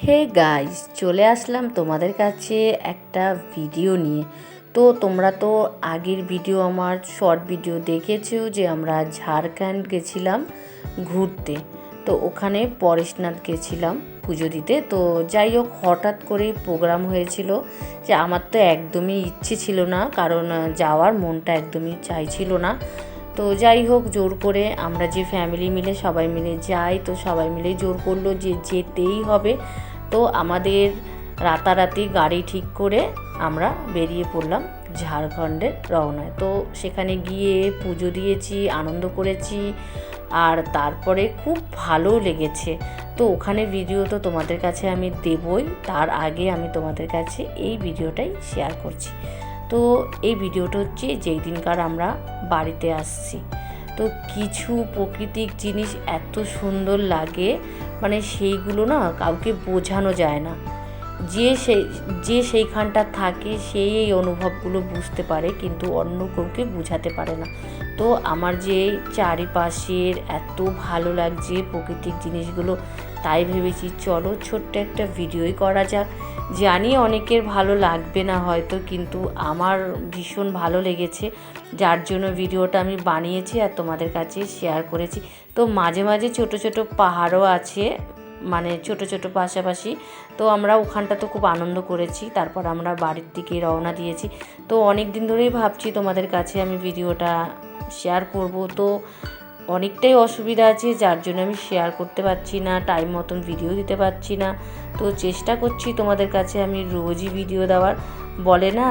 Hey guys, চলে আসলাম তোমাদের কাছে একটা ভিডিও নিয়ে। তো তোমরা তো আগের ভিডিও, আমার শর্ট ভিডিও দেখেছো যে আমরা ঝাড়খণ্ড গেছিলাম ঘুরতে। তো ওখানে পরেশনাথ গেছিলাম পুজো দিতে। তো যাই হোক, হঠাৎ করেই প্রোগ্রাম হয়েছিল যে আমার তো একদমই ইচ্ছে ছিল না, কারণ যাওয়ার মনটা একদমই চাইছিল না। তো যাই হোক, জোর করে আমরা যে ফ্যামিলি মিলে সবাই মিলে যাই, তো সবাই মিলে জোর করলো যে যেতেই হবে। তো আমাদের রাতারাতি গাড়ি ঠিক করে আমরা বেরিয়ে পড়লাম ঝাড়খণ্ডের রওনায়। তো সেখানে গিয়ে পুজো দিয়েছি, আনন্দ করেছি, আর তারপরে খুব ভালো লেগেছে। তো ওখানে ভিডিও তো তোমাদের কাছে আমি দেবই, তার আগে আমি তোমাদের কাছে এই ভিডিওটাই শেয়ার করছি। তো এই ভিডিওটা হচ্ছে যেই দিনকার আমরা বাড়িতে আসছি। তো কিছু প্রাকৃতিক জিনিস এত সুন্দর লাগে, মানে সেইগুলো না কাউকে বোঝানো যায় না। যে সেইখানটা থাকে সেই এই অনুভবগুলো বুঝতে পারে, কিন্তু অন্য কাউকে বোঝাতে পারে না। তো আমার যে চারিপাশের এত ভালো লাগছে প্রাকৃতিক জিনিসগুলো, তাই ভেবেছি চলো ছোট্ট একটা ভিডিওই করা যাক। জানি অনেকের ভালো লাগবে না হয়তো, কিন্তু আমার ভীষণ ভালো লেগেছে, যার জন্য ভিডিওটা আমি বানিয়েছি আর তোমাদের কাছে শেয়ার করেছি। তো মাঝে মাঝে ছোট ছোট পাহাড়ও আছে, মানে ছোট ছোট পাশাপাশি। তো আমরা ওখানটা তো খুব আনন্দ করেছি। তারপর আমরা বাড়ির দিকে রওনা দিয়েছি। তো অনেক দিন ধরেই ভাবছি তোমাদের কাছে আমি ভিডিওটা শেয়ার করব। তো অনেকটাই অসুবিধা আছে, যার জন্য আমি শেয়ার করতে পারছি না, টাইম মতন ভিডিও দিতে পারছি না। তো চেষ্টা করছি তোমাদের কাছে আমি রোজই ভিডিও দেওয়ার। বলে না,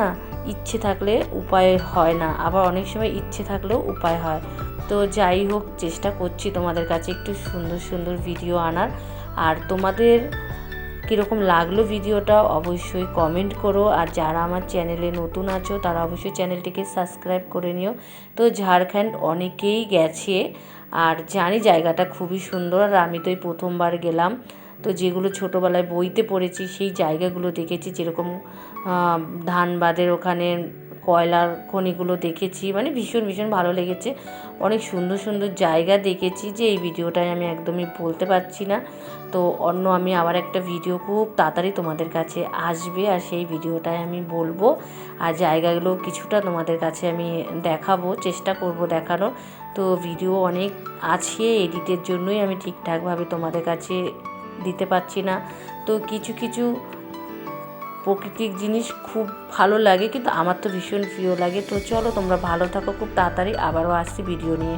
ইচ্ছে থাকলে উপায় হয় না, আবার অনেক সময় ইচ্ছে থাকলেও উপায় হয়। তো যাই হোক, চেষ্টা করছি তোমাদের কাছে একটু সুন্দর সুন্দর ভিডিও আনার। আর তোমাদের কীরকম লাগলো ভিডিওটা অবশ্যই কমেন্ট করো। আর যারা আমার চ্যানেলে নতুন আছো তারা অবশ্যই চ্যানেলটিকে সাবস্ক্রাইব করে নিও। তো ঝাড়খণ্ড অনেকেই গেছে, আর জানি জায়গাটা খুবই সুন্দর। আর আমি তো এই প্রথমবার গেলাম। তো যেগুলো ছোটোবেলায় বইতে পড়েছি সেই জায়গাগুলো দেখেছি, যেরকম ধানবাদের ওখানে কয়লার খনিগুলো দেখেছি, মানে ভীষণ ভীষণ ভালো লেগেছে। অনেক সুন্দর সুন্দর জায়গা দেখেছি যে এই ভিডিওটায় আমি একদমই বলতে পারছি না। তো আমি আবার একটা ভিডিও খুব তাড়াতাড়ি তোমাদের কাছে আসবে, আর সেই ভিডিওটায় আমি বলবো, আর জায়গাগুলো কিছুটা তোমাদের কাছে আমি দেখাবো, চেষ্টা করব দেখানোর। তো ভিডিও অনেক আছে, এডিটের জন্যই আমি ঠিকঠাকভাবে তোমাদের কাছে দিতে পারছি না। তো কিছু কিছু প্রাকৃতিক জিনিস খুব ভালো লাগে, কিন্তু আমার তো ভীষণ প্রিয় লাগে। তো চলো তোমরা ভালো থাকো, খুব তাড়াতাড়ি আবারও আসছি ভিডিও নিয়ে।